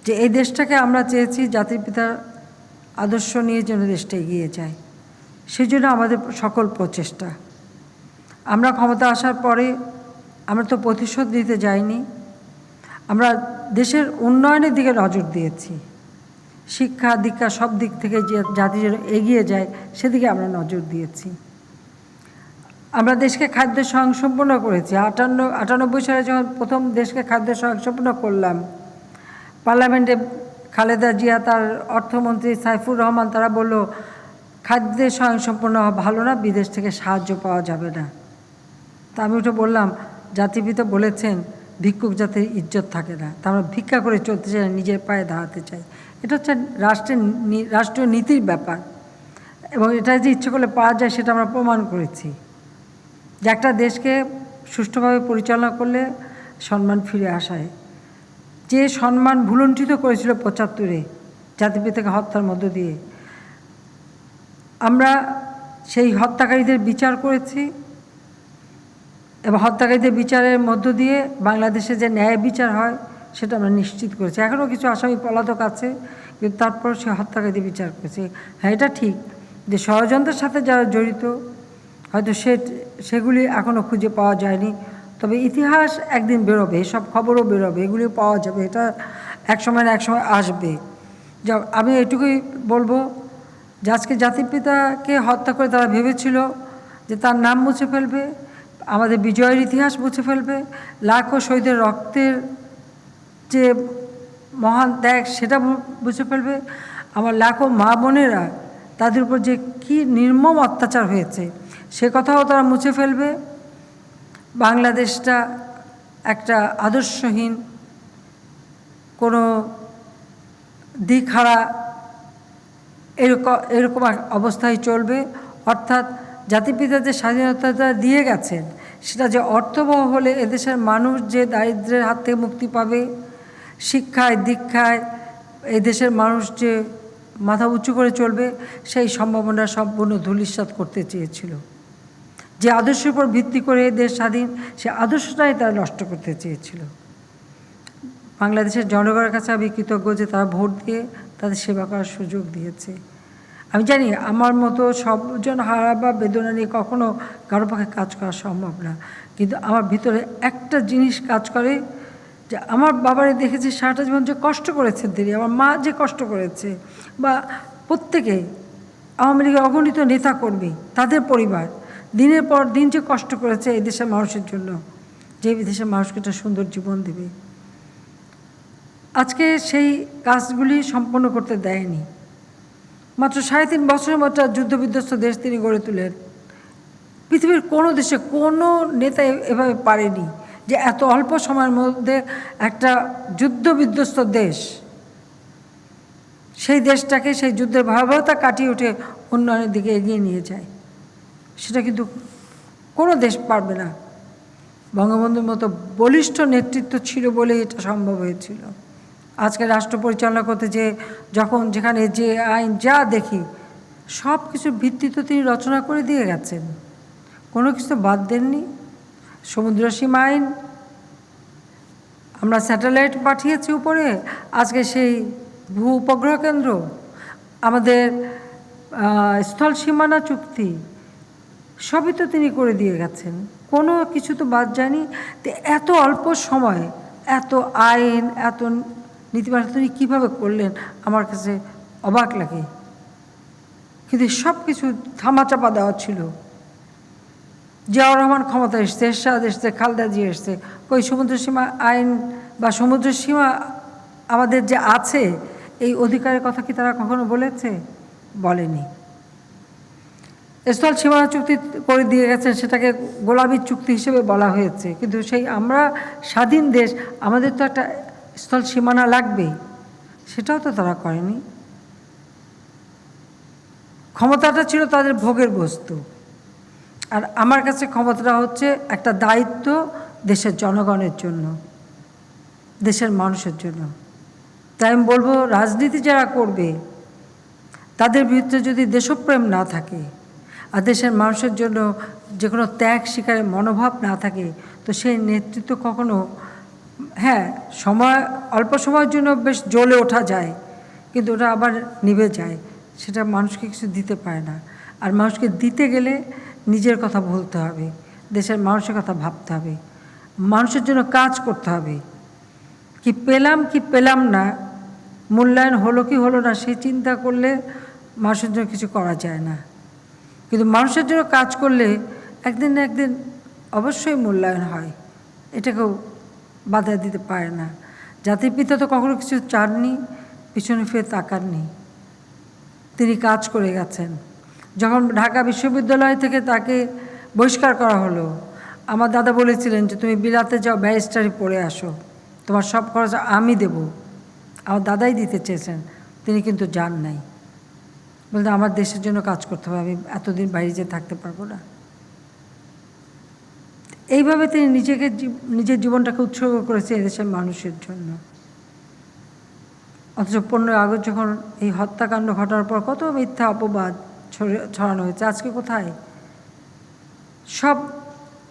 Speaker 2: যে এই দেশটাকে আমরা চেয়েছি জাতির পিতার আদর্শ নিয়ে যেন দেশটা এগিয়ে যায়, সেই জন্য আমাদের সকল প্রচেষ্টা। আমরা ক্ষমতা আসার পরে আমরা তো প্রতিশোধ নিতে যাইনি, আমরা দেশের উন্নয়নের দিকে নজর দিয়েছি। শিক্ষা দীক্ষা সব দিক থেকে যে জাতি যেন এগিয়ে যায় সেদিকে আমরা নজর দিয়েছি। আমরা দেশকে খাদ্য স্বয়ংসম্পূর্ণ করেছি। ৯৮ সালে যখন প্রথম দেশকে খাদ্য স্বয়ংসম্পূর্ণ করলাম, পার্লামেন্টে খালেদা জিয়া, তার অর্থমন্ত্রী সাইফুর রহমান, তারা বলল খাদ্যে স্বয়ংসম্পূর্ণ ভালো না, বিদেশ থেকে সাহায্য পাওয়া যাবে না। তা আমি ওটা বললাম, জাতিপিতা বলেছেন ভিক্ষুক জাতির ইজ্জত থাকে না, তা আমরা ভিক্ষা করে চলতে চাই না, নিজের পায়ে দাঁড়াতে চাই। এটা হচ্ছে রাষ্ট্রীয় নীতির ব্যাপার, এবং এটা যে ইচ্ছে করলে পাওয়া যায় সেটা আমরা প্রমাণ করেছি। যে একটা দেশকে সুষ্ঠুভাবে পরিচালনা করলে সম্মান ফিরে আসায়, যে সম্মান ভুলুণ্ঠিত করেছিল ৭৫-এ জাতিপিতাকে হত্যার মধ্য দিয়ে, আমরা সেই হত্যাকারীদের বিচার করেছি, এবং হত্যাকারীদের বিচারের মধ্য দিয়ে বাংলাদেশে যে ন্যায় বিচার হয় সেটা আমরা নিশ্চিত করেছি। এখনও কিছু আসামি পলাতক আছে, কিন্তু তারপর সে হত্যাকারীদের বিচার করেছে। হ্যাঁ, এটা ঠিক যে ষড়যন্ত্রের সাথে যারা জড়িত হয়তো সেগুলি এখনও খুঁজে পাওয়া যায়নি, তবে ইতিহাস একদিন বেরোবে, সব খবরও বেরোবে, এগুলি পাওয়া যাবে, এটা এক সময় না এক সময় আসবে। যা আমি এটুকুই বলবো যে আজকে জাতির পিতাকে হত্যা করে তারা ভেবেছিল যে তার নাম মুছে ফেলবে, আমাদের বিজয়ের ইতিহাস মুছে ফেলবে, লাখো শহীদের রক্তের যে মহান ত্যাগ সেটা মুছে ফেলবে, আমার লাখো মা বোনেরা তাদের উপর যে কী নির্মম অত্যাচার হয়েছে সে কথাও তারা মুছে ফেলবে। বাংলাদেশটা একটা আদর্শহীন, কোনো দিকহারা এরকম অবস্থায় চলবে। অর্থাৎ জাতিপিতা যে স্বাধীনতাটা দিয়ে গেছেন সেটা যে অর্থবহ হলে এদেশের মানুষ যে দারিদ্র্যের হাত থেকে মুক্তি পাবে, শিক্ষায় দীক্ষায় এদেশের মানুষ যে মাথা উঁচু করে চলবে, সেই সম্ভাবনা সম্পূর্ণ ধূলিসাৎ করতে চেয়েছিল। যে আদর্শের উপর ভিত্তি করে দেশ স্বাধীন, সে আদর্শটাই তারা নষ্ট করতে চেয়েছিল। বাংলাদেশের জনগণের কাছে আমি কৃতজ্ঞ যে তারা ভোট দিয়ে তাদের সেবা করার সুযোগ দিয়েছে। আমি জানি আমার মতো সবজন হারা বা বেদনা নিয়ে কখনো কারো পক্ষে কাজ করা সম্ভব না, কিন্তু আমার ভিতরে একটা জিনিস কাজ করে যে আমার বাবারে দেখেছি সারাটা জীবন যে কষ্ট করেছেন তিনি, আমার মা যে কষ্ট করেছে, বা প্রত্যেকে আওয়ামী লীগের অগণিত নেতাকর্মী তাদের পরিবার দিনের পর দিন যে কষ্ট করেছে এই দেশের মানুষের জন্য, যে দেশের মানুষকে একটা সুন্দর জীবন দেবে, আজকে সেই কাজগুলি সম্পন্ন করতে দেয়নি। মাত্র 3.5 বছরের মতো যুদ্ধবিধ্বস্ত দেশ তিনি গড়ে তোলেন। পৃথিবীর কোনো দেশে কোনো নেতা এভাবে পারেনি যে এত অল্প সময়ের মধ্যে একটা যুদ্ধবিধ্বস্ত দেশ, সেই দেশটাকে সেই যুদ্ধের ভয়াবহতা কাটিয়ে উঠে উন্নয়নের দিকে এগিয়ে নিয়ে যায়। সেটা কিন্তু কোনো দেশ পারবে না। বঙ্গবন্ধুর মতো বলিষ্ঠ নেতৃত্ব ছিল বলেই এটা সম্ভব হয়েছিল। আজকে রাষ্ট্র পরিচালনা করতে যে যখন যেখানে যে আইন যা দেখি সব কিছুর ভিত্তি তো তিনি রচনা করে দিয়ে গেছেন, কোনো কিছু বাদ দেননি। সমুদ্র সীমা আইন, আমরা স্যাটেলাইট পাঠিয়েছি উপরে, আজকে সেই ভূ উপগ্রহ কেন্দ্র, আমাদের স্থল সীমানা চুক্তি, সবই তো তিনি করে দিয়ে গেছেন, কোনো কিছু তো বাদ যায়নি। তো এত অল্প সময় এত আইন এত নীতিমালা তিনি কীভাবে করলেন আমার কাছে অবাক লাগে। কিন্তু সব কিছু থামাচাপা দেওয়া ছিল। জিয়াউর রহমান ক্ষমতা এসছে, এরশাদ এসছে, খালেদা জিয়া এসছে, ওই সমুদ্র সীমা আইন বা সমুদ্র সীমা আমাদের যে আছে এই অধিকারের কথা কি তারা কখনো বলেছে? বলেনি। স্থল সীমানা চুক্তি করে দিয়ে গেছেন, সেটাকে গোলামী চুক্তি হিসেবে বলা হয়েছে, কিন্তু সেই আমরা স্বাধীন দেশ, আমাদের তো একটা স্থল সীমানা লাগবে, সেটাও তো তারা করেনি। ক্ষমতাটা ছিল তাদের ভোগের বস্তু, আর আমার কাছে ক্ষমতাটা হচ্ছে একটা দায়িত্ব দেশের জনগণের জন্য, দেশের মানুষের জন্য। তাই আমি বলবো, রাজনীতি যারা করবে তাদের ভিতরে যদি দেশপ্রেম না থাকে আর দেশের মানুষের জন্য যে কোনো ত্যাগ স্বীকারের মনোভাব না থাকে, তো সেই নেতৃত্ব কখনো, হ্যাঁ সময় অল্প সময়ের জন্য বেশ জ্বলে ওঠা যায়, কিন্তু ওটা আবার নিভে যায়, সেটা মানুষকে কিছু দিতে পারে না। আর মানুষকে দিতে গেলে নিজের কথা বলতে হবে, দেশের মানুষের কথা ভাবতে হবে, মানুষের জন্য কাজ করতে হবে। কি পেলাম কি পেলাম না, মূল্যায়ন হলো কি হলো না, সেই চিন্তা করলে মানুষের জন্য কিছু করা যায় না। কিন্তু মানুষের জন্য কাজ করলে একদিন না একদিন অবশ্যই মূল্যায়ন হয়, এটাকেও বাধা দিতে পারে না। জাতির পিতা তো কখনো কিছু চাননি, পিছনে ফিরে তাকাননি, তিনি কাজ করে গেছেন। যখন ঢাকা বিশ্ববিদ্যালয় থেকে তাকে বহিষ্কার করা হলো, আমার দাদা বলেছিলেন যে তুমি বিলাতে যাও, ব্যারিস্টারি পড়ে আসো, তোমার সব খরচ আমি দেব। আমার দাদাই দিতে চেয়েছেন, তিনি কিন্তু যান নাই, বলতে আমার দেশের জন্য কাজ করতে হবে, আমি এতদিন বাইরে যেয়ে থাকতে পারবো না। এইভাবে তিনি নিজের জীবনটাকে উৎসর্গ করেছে এদেশের মানুষের জন্য। অথচ 15 আগস্ট যখন এই হত্যাকাণ্ড ঘটার পর কত মিথ্যা অপবাদ ছড়ানো হয়েছে, আজকে কোথায়? সব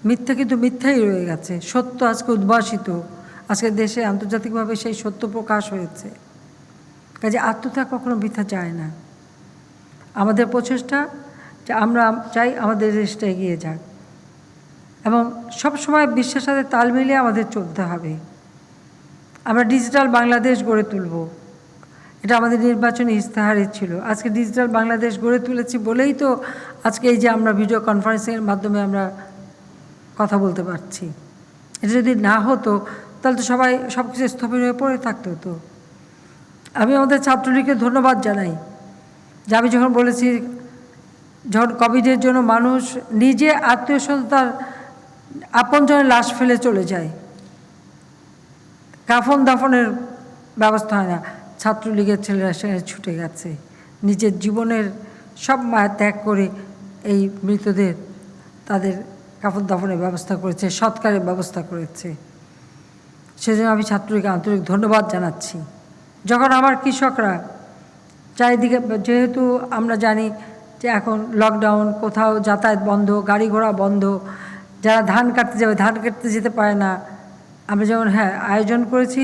Speaker 2: মিথ্যা কিন্তু মিথ্যাই রয়ে গেছে, সত্য আজকে উদ্ভাসিত, আজকে দেশে আন্তর্জাতিকভাবে সেই সত্য প্রকাশ হয়েছে। কাজে আত্মত্যাগ কখনো বৃথা যায় না। আমাদের প্রচেষ্টা যে আমরা চাই আমাদের দেশটা এগিয়ে যাক, এবং সবসময় বিশ্বের সাথে তাল মিলিয়ে আমাদের চলতে হবে। আমরা ডিজিটাল বাংলাদেশ গড়ে তুলব, এটা আমাদের নির্বাচনী ইস্তেহারে ছিল। আজকে ডিজিটাল বাংলাদেশ গড়ে তুলেছি বলেই তো আজকে এই যে আমরা ভিডিও কনফারেন্সিংয়ের মাধ্যমে আমরা কথা বলতে পারছি। এটা যদি না হতো তাহলে তো সবাই সব কিছু স্থবির হয়ে পড়ে থাকতে হতো। আমি আমাদের ছাত্রলীগকে ধন্যবাদ জানাই যে আমি যখন বলেছি, যখন কোভিডের জন্য মানুষ নিজে আত্মীয় স্বজন তার আপনজনের লাশ ফেলে চলে যায়, কাফন দাফনের ব্যবস্থা হয় না, ছাত্রলীগের ছেলেরা সেখানে ছুটে গেছে, নিজের জীবনের সব মায়া ত্যাগ করে এই মৃতদের তাদের কাফন দাফনের ব্যবস্থা করেছে, সৎকারের ব্যবস্থা করেছে। সেজন্য আমি ছাত্রলীগকে আন্তরিক ধন্যবাদ জানাচ্ছি। যখন আমার কৃষকরা চারিদিকে, যেহেতু আমরা জানি যে এখন লকডাউন, কোথাও যাতায়াত বন্ধ, গাড়ি ঘোড়া বন্ধ, যারা ধান কাটতে যাবে ধান কাটতে যেতে পারে না। আমরা যেমন আয়োজন করেছি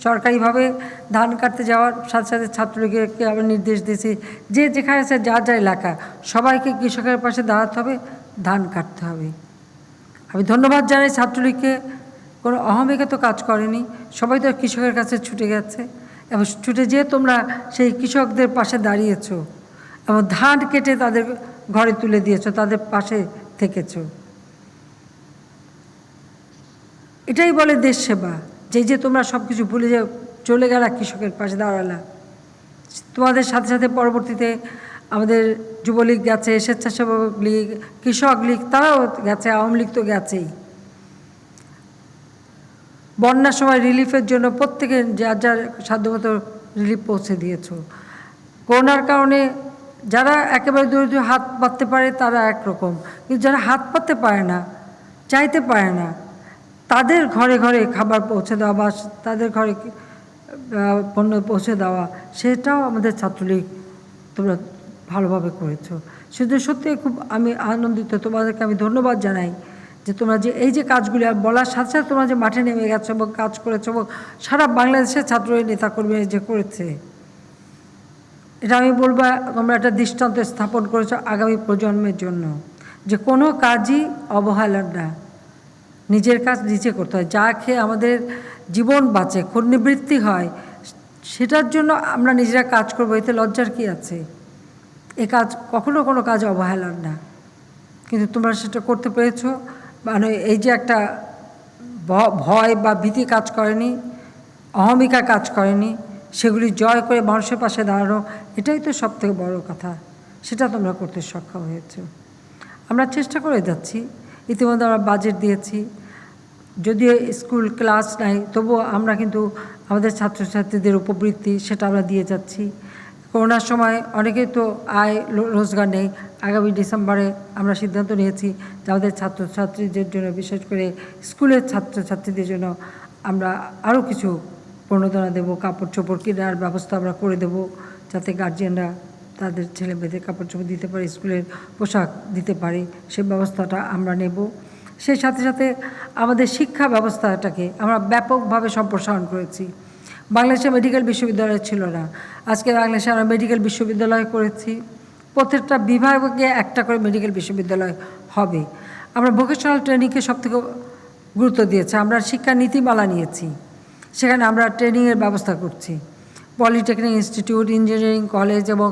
Speaker 2: সরকারিভাবে ধান কাটতে যাওয়ার, সাথে সাথে ছাত্রলীগকে আবার নির্দেশ দিয়েছি যে যেখানে আছে যার যার এলাকা সবাইকে কৃষকের পাশে দাঁড়াতে হবে, ধান কাটতে হবে। আমি ধন্যবাদ জানাই ছাত্রলীগকে, কোনো অহমিকা তো কাজ করেনি, সবাই তো কৃষকের কাছে ছুটে গেছে এবং ছুটে যেয়ে তোমরা সেই কৃষকদের পাশে দাঁড়িয়েছো এবং ধান কেটে তাদের ঘরে তুলে দিয়েছো, তাদের পাশে থেকেছো। এটাই বলে দেশ সেবা, যে তোমরা সব কিছু ভুলে যে চলে গেলা কৃষকের পাশে দাঁড়ালা। তোমাদের সাথে সাথে পরবর্তীতে আমাদের যুবলীগ গেছে, স্বেচ্ছাসেবক লীগ, কৃষক লীগ, তারাও গেছে, আওয়ামী লীগ তো গেছেই। বন্যার সময় রিলিফের জন্য প্রত্যেকে যার যার সাধ্যমতো রিলিফ পৌঁছে দিয়েছ। করোনার কারণে যারা একেবারে দরিদ্র হাত পাততে পারে তারা একরকম, কিন্তু যারা হাত পাততে পারে না, চাইতে পারে না, তাদের ঘরে ঘরে খাবার পৌঁছে দেওয়া বা তাদের ঘরে পণ্য পৌঁছে দেওয়া, সেটাও আমাদের ছাত্রলীগ তোমরা ভালোভাবে করেছো। সেটা সত্যি খুব আমি আনন্দিত, তোমাদেরকে আমি ধন্যবাদ জানাই যে তোমরা যে এই যে কাজগুলি বলার সাথে সাথে তোমরা যে মাঠে নেমে গেছো এবং কাজ করেছো এবং সারা বাংলাদেশের ছাত্র নেতাকর্মী যে করেছে, এটা আমি বলবো তোমরা একটা দৃষ্টান্ত স্থাপন করেছো আগামী প্রজন্মের জন্য, যে কোনো কাজই অবহেলার না, নিজের কাজ নিজে করতে হয়। যা খেয়ে আমাদের জীবন বাঁচে, ক্ষুণ্ণবৃত্তি হয়, সেটার জন্য আমরা নিজেরা কাজ করবো, এতে লজ্জার কি আছে? এ কাজ কখনো কোনো কাজ অবহেলার না, কিন্তু তোমরা সেটা করতে পেরেছো। মানে এই যে একটা ভয় বা ভীতি কাজ করেনি, অহমিকা কাজ করেনি, সেগুলি জয় করে মানুষের পাশে দাঁড়ানো, এটাই তো সবথেকে বড় কথা। সেটা তোমরা করতে সক্ষম হয়েছ। আমরা চেষ্টা করে যাচ্ছি, ইতিমধ্যে আমরা বাজেট দিয়েছি, যদিও স্কুল ক্লাস নাই, তবুও আমরা কিন্তু আমাদের ছাত্রছাত্রীদের উপবৃত্তি সেটা আমরা দিয়ে যাচ্ছি। করোনার সময় অনেকেই তো আয় রোজগার নেই, আগামী ডিসেম্বরে আমরা সিদ্ধান্ত নিয়েছি যে আমাদের ছাত্রছাত্রীদের জন্য, বিশেষ করে স্কুলের ছাত্রছাত্রীদের জন্য আমরা আরও কিছু প্রণোদনা দেব, কাপড় চোপড় কেনার ব্যবস্থা আমরা করে দেব, যাতে গার্জিয়ানরা তাদের ছেলে মেয়েদের কাপড় চোপড় দিতে পারে, স্কুলের পোশাক দিতে পারে, সে ব্যবস্থাটা আমরা নেব। সেই সাথে সাথে আমাদের শিক্ষা ব্যবস্থাটাকে আমরা ব্যাপকভাবে সম্প্রসারণ করেছি। বাংলাদেশে মেডিকেল বিশ্ববিদ্যালয় ছিল না, আজকে বাংলাদেশে আমরা মেডিকেল বিশ্ববিদ্যালয় করেছি। প্রত্যেকটা বিভাগে একটা করে মেডিকেল বিশ্ববিদ্যালয় হবে। আমরা ভোকেশনাল ট্রেনিংকে সবথেকে গুরুত্ব দিয়েছি, আমরা শিক্ষা নীতিমালা নিয়েছি, সেখানে আমরা ট্রেনিংয়ের ব্যবস্থা করছি। পলিটেকনিক ইনস্টিটিউট, ইঞ্জিনিয়ারিং কলেজ এবং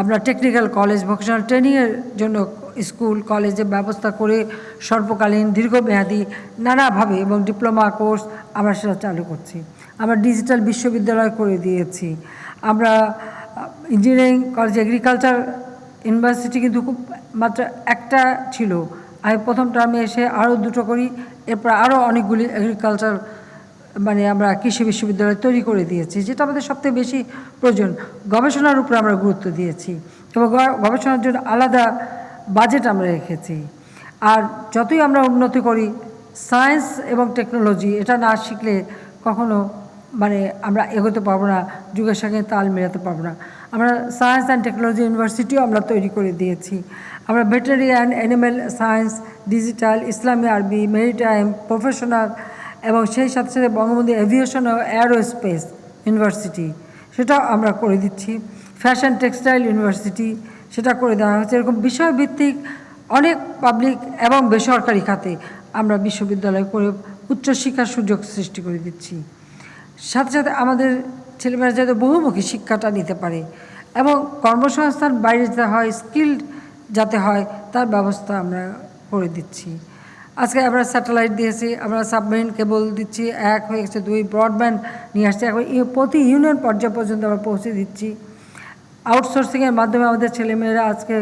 Speaker 2: আমরা টেকনিক্যাল কলেজ, ভোকেশনাল ট্রেনিংয়ের জন্য স্কুল কলেজের ব্যবস্থা করে স্বল্পকালীন, দীর্ঘমেয়াদী নানাভাবে এবং ডিপ্লোমা কোর্স আমরা সেটা চালু করছি। আমরা ডিজিটাল বিশ্ববিদ্যালয় করে দিয়েছি। আমরা ইঞ্জিনিয়ারিং কলেজ, এগ্রিকালচার ইউনিভার্সিটি কিন্তু খুব মাত্র একটা ছিল, আমি প্রথম টার্মে এসে আরও দুটো করি, এরপর আরও অনেকগুলি এগ্রিকালচার মানে আমরা কৃষি বিশ্ববিদ্যালয় তৈরি করে দিয়েছি, যেটা আমাদের সবথেকে বেশি প্রয়োজন। গবেষণার উপরে আমরা গুরুত্ব দিয়েছি এবং গবেষণার জন্য আলাদা বাজেট আমরা রেখেছি। আর যতই আমরা উন্নতি করি, সায়েন্স এবং টেকনোলজি এটা না শিখলে কখনো মানে আমরা এগোতে পারবো না, যুগের সঙ্গে তাল মেলাতে পারবো না। আমরা সায়েন্স অ্যান্ড টেকনোলজি ইউনিভার্সিটিও আমরা তৈরি করে দিয়েছি। আমরা veterinary and animal science, digital, ইসলামী আরবি, মেরিটাইম, প্রফেশনাল এবং সেই সাথে সাথে বঙ্গবন্ধু এভিয়েশন ও অ্যারোস্পেস ইউনিভার্সিটি সেটাও আমরা করে দিচ্ছি। ফ্যাশন টেক্সটাইল ইউনিভার্সিটি সেটা করে দেওয়া হচ্ছে। এরকম বিষয়ভিত্তিক অনেক পাবলিক এবং বেসরকারি খাতে আমরা বিশ্ববিদ্যালয় করে উচ্চশিক্ষার সুযোগ সৃষ্টি করে দিচ্ছি। সাথে সাথে আমাদের ছেলেমেয়েরা যাতে বহুমুখী শিক্ষাটা নিতে পারে এবং কর্মসংস্থান বাইরে যেতে হয়, স্কিল্ড যাতে হয়, তার ব্যবস্থা আমরা করে দিচ্ছি। আজকে আমরা স্যাটেলাইট দিয়েছি, আমরা সাবমেরিন কেবল দিচ্ছি, 1 হয়ে গেছে, 2 ব্রডব্যান্ড নিয়ে আসছি, এখন প্রতি ইউনিয়ন পর্যায় পর্যন্ত আমরা পৌঁছে দিচ্ছি। আউটসোর্সিংয়ের মাধ্যমে আমাদের ছেলেমেয়েরা আজকে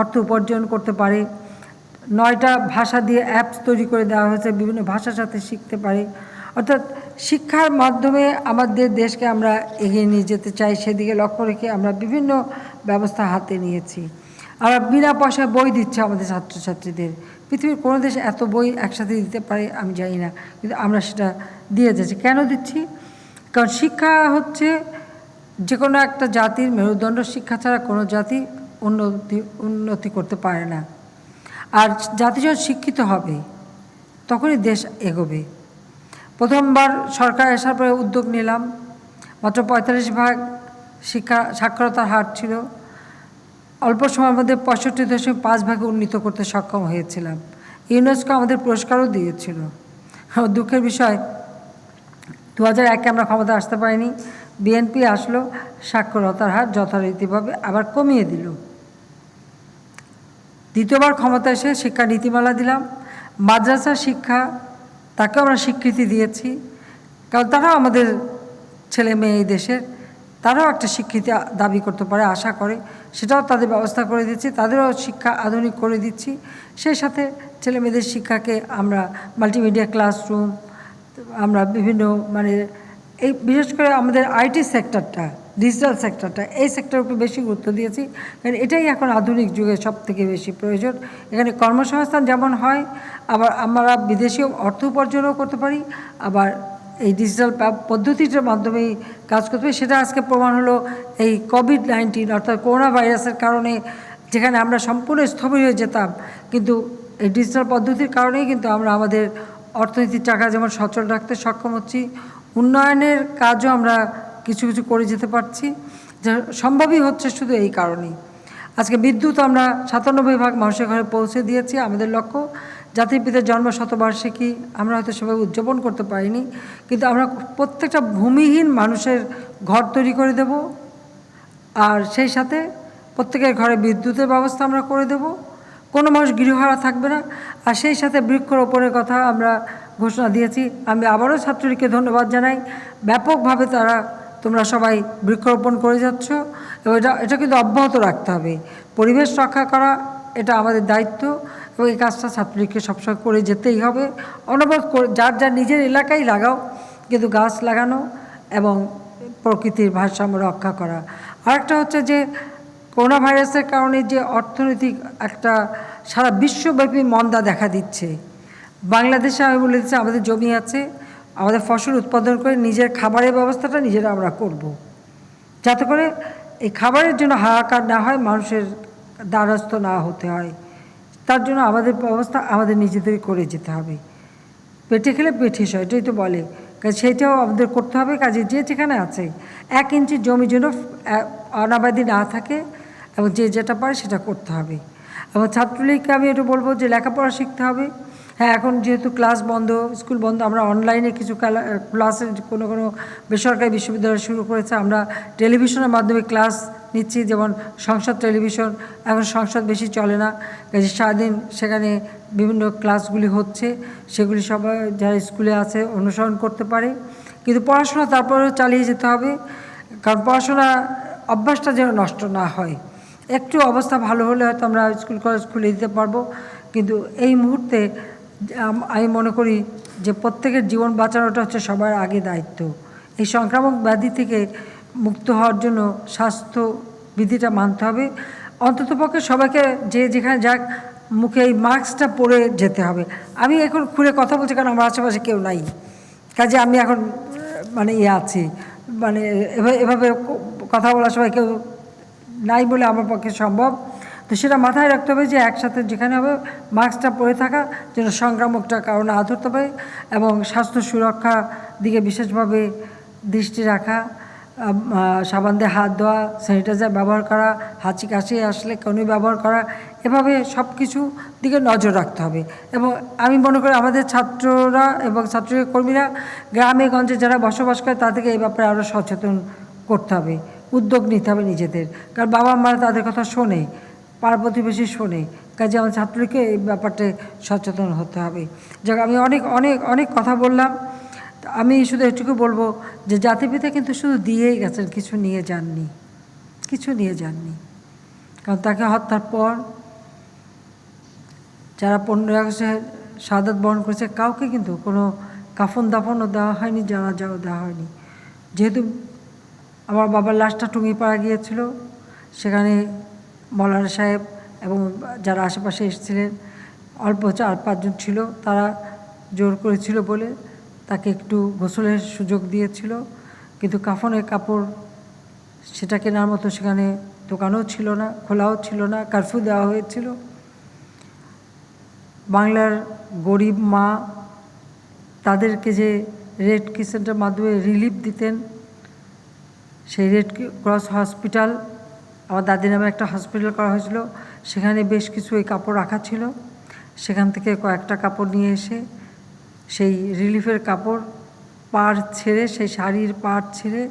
Speaker 2: অর্থ উপার্জন করতে পারে। 9টা ভাষা দিয়ে অ্যাপস তৈরি করে দেওয়া হয়েছে, বিভিন্ন ভাষার সাথে শিখতে পারে। অর্থাৎ শিক্ষার মাধ্যমে আমাদের দেশকে আমরা এগিয়ে নিয়ে যেতে চাই, সেদিকে লক্ষ্য রেখে আমরা বিভিন্ন ব্যবস্থা হাতে নিয়েছি। আমরা বিনা পয়সায় বই দিচ্ছে আমাদের ছাত্রছাত্রীদের। পৃথিবীর কোনো দেশ এত বই একসাথে দিতে পারে আমি জানি না, কিন্তু আমরা সেটা দিয়ে যাচ্ছি। কেন দিচ্ছি? কারণ শিক্ষা হচ্ছে যে কোনো একটা জাতির মেরুদণ্ড। শিক্ষা ছাড়া কোনো জাতি উন্নতি করতে পারে না। আর জাতি যখন শিক্ষিত হবে তখনই দেশ এগোবে। প্রথমবার সরকার আসার পরে উদ্যোগ নিলাম, মাত্র 45% শিক্ষা সাক্ষরতার হার ছিল। অল্প সময়ের মধ্যে 65.5% উন্নীত করতে সক্ষম হয়েছিলাম। ইউনেস্কো আমাদের পুরস্কারও দিয়েছিল। দুঃখের বিষয় 2001-এ আমরা ক্ষমতা আসতে পারিনি। বিএনপি আসলো, সাক্ষরতার হার যথারীতিভাবে আবার কমিয়ে দিল। দ্বিতীয়বার ক্ষমতা এসে শিক্ষা নীতিমালা দিলাম। মাদ্রাসা শিক্ষা তাকেও আমরা স্বীকৃতি দিয়েছি, কারণ তারাও আমাদের ছেলে মেয়ে এই দেশের, তারাও একটা স্বীকৃতি দাবি করতে পারে, আশা করে, সেটাও তাদের ব্যবস্থা করে দিচ্ছি। তাদেরও শিক্ষা আধুনিক করে দিচ্ছি। সেই সাথে ছেলে মেয়েদের শিক্ষাকে আমরা মাল্টিমিডিয়া ক্লাসরুম, আমরা বিভিন্ন এই বিশেষ করে আমাদের আইটি সেক্টরটা, ডিজিটাল সেক্টরটা, এই সেক্টরের উপর বেশি গুরুত্ব দিয়েছি, কারণ এটাই এখন আধুনিক যুগে সবথেকে বেশি প্রয়োজন। এখানে কর্মসংস্থান যেমন হয়, আবার আমরা বিদেশি অর্থ উপার্জনও করতে পারি, আবার এই ডিজিটাল পদ্ধতিটার মাধ্যমেই কাজ করতে পারি। সেটা আজকে প্রমাণ হলো এই কোভিড-19 অর্থাৎ করোনা ভাইরাসের কারণে, যেখানে আমরা সম্পূর্ণ স্থবির হয়ে যেতাম, কিন্তু এই ডিজিটাল পদ্ধতির কারণেই কিন্তু আমরা আমাদের অর্থনীতির চাকা যেমন সচল রাখতে সক্ষম হচ্ছি, উন্নয়নের কাজও আমরা কিছু কিছু করে যেতে পারছি। যা সম্ভবই হচ্ছে শুধু এই কারণেই। আজকে বিদ্যুৎ আমরা 97% মানুষের ঘরে পৌঁছে দিয়েছি। আমাদের লক্ষ্য জাতির পিতার জন্ম শতবার্ষিকী আমরা হয়তো সবাই উদযাপন করতে পারিনি, কিন্তু আমরা প্রত্যেকটা ভূমিহীন মানুষের ঘর তৈরি করে দেব, আর সেই সাথে প্রত্যেকের ঘরে বিদ্যুতের ব্যবস্থা আমরা করে দেব। কোনো মানুষ গৃহহারা থাকবে না। আর সেই সাথে বৃক্ষরোপণের কথা আমরা ঘোষণা দিয়েছি। আমি আবারও ছাত্রলীগকে ধন্যবাদ জানাই। ব্যাপকভাবে তোমরা সবাই বৃক্ষরোপণ করে যাচ্ছ, এবং এটা কিন্তু অব্যাহত রাখতে হবে। পরিবেশ রক্ষা করা এটা আমাদের দায়িত্ব, এবং এই কাজটা ছাত্রলীগকে সবসময় করে যেতেই হবে। অনবরত যার যার নিজের এলাকায় লাগাও, কিন্তু গাছ লাগানো এবং প্রকৃতির ভারসাম্য রক্ষা করা। আরেকটা হচ্ছে যে করোনা ভাইরাসের কারণে যে অর্থনৈতিক একটা সারা বিশ্বব্যাপী মন্দা দেখা দিচ্ছে, বাংলাদেশে আমি বলে দিচ্ছি আমাদের জমি আছে, আমাদের ফসল উৎপাদন করে নিজের খাবারের ব্যবস্থাটা নিজেরা আমরা করব, যাতে করে এই খাবারের জন্য হাহাকার না হয়, মানুষের দ্বারস্থ না হতে হয়। তার জন্য আমাদের ব্যবস্থা আমাদের নিজেদেরই করে যেতে হবে। পেটে খেলে পেটে সয়, এটাই তো বলে, সেইটাও আমাদের করতে হবে। কাজে যে যেখানে আছে 1 ইঞ্চি জমি যেন অনাবাদি না থাকে, এবং যে যেটা পারে সেটা করতে হবে। এবং ছাত্রলীগকে আমি এটা বলবো যে লেখাপড়া শিখতে হবে। হ্যাঁ, এখন যেহেতু ক্লাস বন্ধ, স্কুল বন্ধ, আমরা অনলাইনে কিছু ক্লাসের কোনো কোনো বেসরকারি বিশ্ববিদ্যালয় শুরু করেছে। আমরা টেলিভিশনের মাধ্যমে ক্লাস নিচ্ছি, যেমন সংসদ টেলিভিশন। এখন সংসদ বেশি চলে না, কাজে সারাদিন সেখানে বিভিন্ন ক্লাসগুলি হচ্ছে, সেগুলি সবাই যারা স্কুলে আছে অনুসরণ করতে পারে। কিন্তু পড়াশোনা তারপরেও চালিয়ে যেতে হবে, কারণ পড়াশোনা অভ্যাসটা যেন নষ্ট না হয়। একটু অবস্থা ভালো হলে হয়তো আমরা স্কুল কলেজ খুলে দিতে পারবো, কিন্তু এই মুহূর্তে আমি মনে করি যে প্রত্যেকের জীবন বাঁচানোটা হচ্ছে সবার আগে দায়িত্ব। এই সংক্রামক ব্যাধি থেকে মুক্ত হওয়ার জন্য স্বাস্থ্যবিধিটা মানতে হবে। অন্ততপক্ষে সবাইকে যে যেখানে যাক মুখে এই মাস্কটা পরে যেতে হবে। আমি এখন খুলে কথা বলছি কারণ আমার আশেপাশে কেউ নাই, কাজে আমি এখন আছি, এভাবে কথা বলার সময় কেউ নাই বলে আমার পক্ষে সম্ভব। তো সেটা মাথায় রাখতে হবে যে একসাথে যেখানে হবে মাস্কটা পরে থাকা, যেন সংক্রামকটা কারণে হাত ধরতে পারে, এবং স্বাস্থ্য সুরক্ষা দিকে বিশেষভাবে দৃষ্টি রাখা, সাবান দিয়ে হাত ধোয়া, স্যানিটাইজার ব্যবহার করা, হাঁচি কাশি আসলে কনুই ব্যবহার করা, এভাবে সব কিছু দিকে নজর রাখতে হবে। এবং আমি মনে করি আমাদের ছাত্ররা এবং ছাত্রকর্মীরা গ্রামে গঞ্জে যারা বসবাস করে তাদেরকে এই ব্যাপারে আরও সচেতন করতে হবে, উদ্যোগ নিতে হবে নিজেদের, কারণ বাবা মারা তাদের কথা শোনে, পাড়া প্রতিবেশী শোনে। কাজে আমার ছাত্রীকে এই ব্যাপারটা সচেতন হতে হবে। যাক, আমি অনেক অনেক অনেক কথা বললাম। আমি শুধু এটুকু বলবো যে জাতিপিতা কিন্তু শুধু দিয়েই গেছেন, কিছু নিয়ে যাননি। কারণ তাকে হত্যার পর যারা 15 আগস্টে শাহাদাত বরণ করেছে কাউকে কিন্তু কোনো কাফন দাফনও দেওয়া হয়নি, জানাজাও দেওয়া হয়নি। যেহেতু আমার বাবার লাশটা টুঙ্গিপাড়া গিয়েছিল, সেখানে মৌলানা সাহেব এবং যারা আশেপাশে এসেছিলেন অল্প 4-5 জন ছিল, তারা জোর করেছিল বলে তাকে একটু গোসলের সুযোগ দিয়েছিল, কিন্তু কাফনের কাপড় সেটা কেনার মতো সেখানে দোকানও ছিল না, খোলাও ছিল না, কারফিউ দেওয়া হয়েছিল। বাংলার গরিব মা তাদেরকে যে রেড ক্রিসেন্টের মাধ্যমে রিলিফ দিতেন, সেই রেড ক্রস হসপিটাল, আমার দাদি নামে একটা হসপিটাল করা হয়েছিল, সেখানে বেশ কিছু এই কাপড় রাখা ছিল। সেখান থেকে কয়েকটা কাপড় নিয়ে এসে সেই রিলিফের কাপড় পাড় ছেড়ে, সেই শাড়ির পাড় ছেড়ে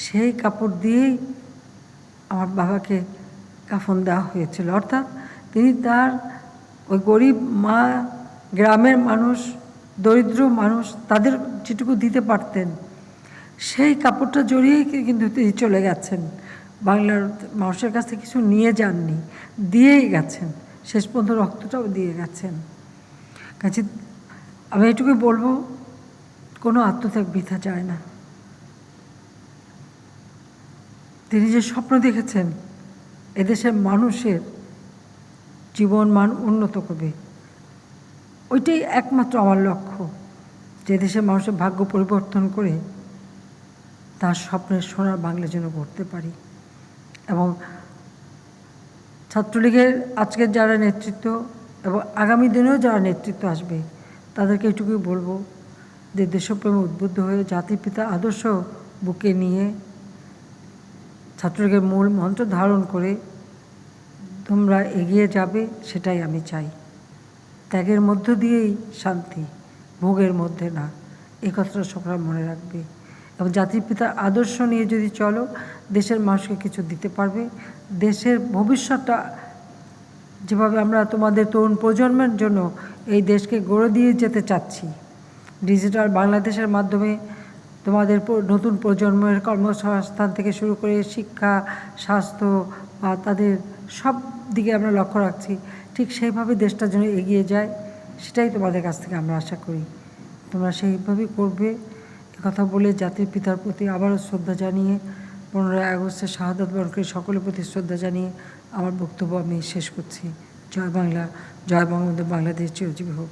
Speaker 2: সেই কাপড় দিয়েই আমার বাবাকে কাফন দেওয়া হয়েছিল। অর্থাৎ তিনি তার ওই গরিব মা, গ্রামের মানুষ, দরিদ্র মানুষ, তাদের যেটুকু দিতে পারতেন সেই কাপড়টা জড়িয়েই কিন্তু তিনি চলে গেছেন। বাংলার মানুষের কাছ থেকে কিছু নিয়ে যাননি, দিয়েই গেছেন, শেষ পর্যন্ত রক্তটাও দিয়ে গেছেন। কাছে আমি এটুকুই বলবো, কোনো আত্মত্যাগ বৃথা যায় না। তিনি যে স্বপ্ন দেখেছেন এদেশের মানুষের জীবন মান উন্নত করবে, ওইটাই একমাত্র আমার লক্ষ্য, যে দেশের মানুষের ভাগ্য পরিবর্তন করে তার স্বপ্নের সোনার বাংলা যেন করতে পারি। এবং ছাত্রলীগের আজকের যারা নেতৃত্ব এবং আগামী দিনেও যারা নেতৃত্ব আসবে, তাদেরকে এটুকুই বলবো যে দেশপ্রেমে উদ্বুদ্ধ হয়ে জাতির পিতা আদর্শ বুকে নিয়ে ছাত্রলীগের মূল মন্ত্র ধারণ করে তোমরা এগিয়ে যাবে, সেটাই আমি চাই। ত্যাগের মধ্য দিয়েই শান্তি, ভোগের মধ্যে না, এই কথাটা সকলে মনে রাখবে। এবং জাতির পিতার আদর্শ নিয়ে যদি চলো, দেশের মানুষকে কিছু দিতে পারবে। দেশের ভবিষ্যৎটা যেভাবে আমরা তোমাদের তরুণ প্রজন্মের জন্য এই দেশকে গড়ে দিয়ে যেতে চাচ্ছি, ডিজিটাল বাংলাদেশের মাধ্যমে তোমাদের নতুন প্রজন্মের কর্মসংস্থান থেকে শুরু করে শিক্ষা, স্বাস্থ্য বা তাদের সব দিকে আমরা লক্ষ্য রাখছি, ঠিক সেইভাবে দেশটা যেন এগিয়ে যায়, সেটাই তোমাদের কাছ থেকে আমরা আশা করি। তোমরা সেইভাবেই করবে, কথা বলে জাতির পিতার প্রতি আবারও শ্রদ্ধা জানিয়ে, 15ই আগস্টের শাহাদাত বরণকারী সকলের প্রতি শ্রদ্ধা জানিয়ে আমার বক্তব্য আমি শেষ করছি। জয় বাংলা, জয় বঙ্গবন্ধু, বাংলাদেশ চিরজীবী হোক।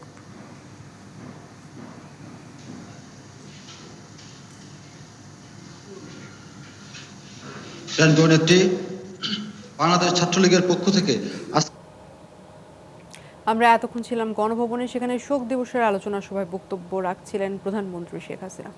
Speaker 3: নেত্রী, বাংলাদেশ ছাত্রলীগের পক্ষ থেকে
Speaker 1: আমরা এতক্ষণ ছিলাম গণভবনে, সেখানে শোক দিবসের আলোচনা সভায় বক্তব্য রাখছিলেন প্রধানমন্ত্রী শেখ হাসিনা।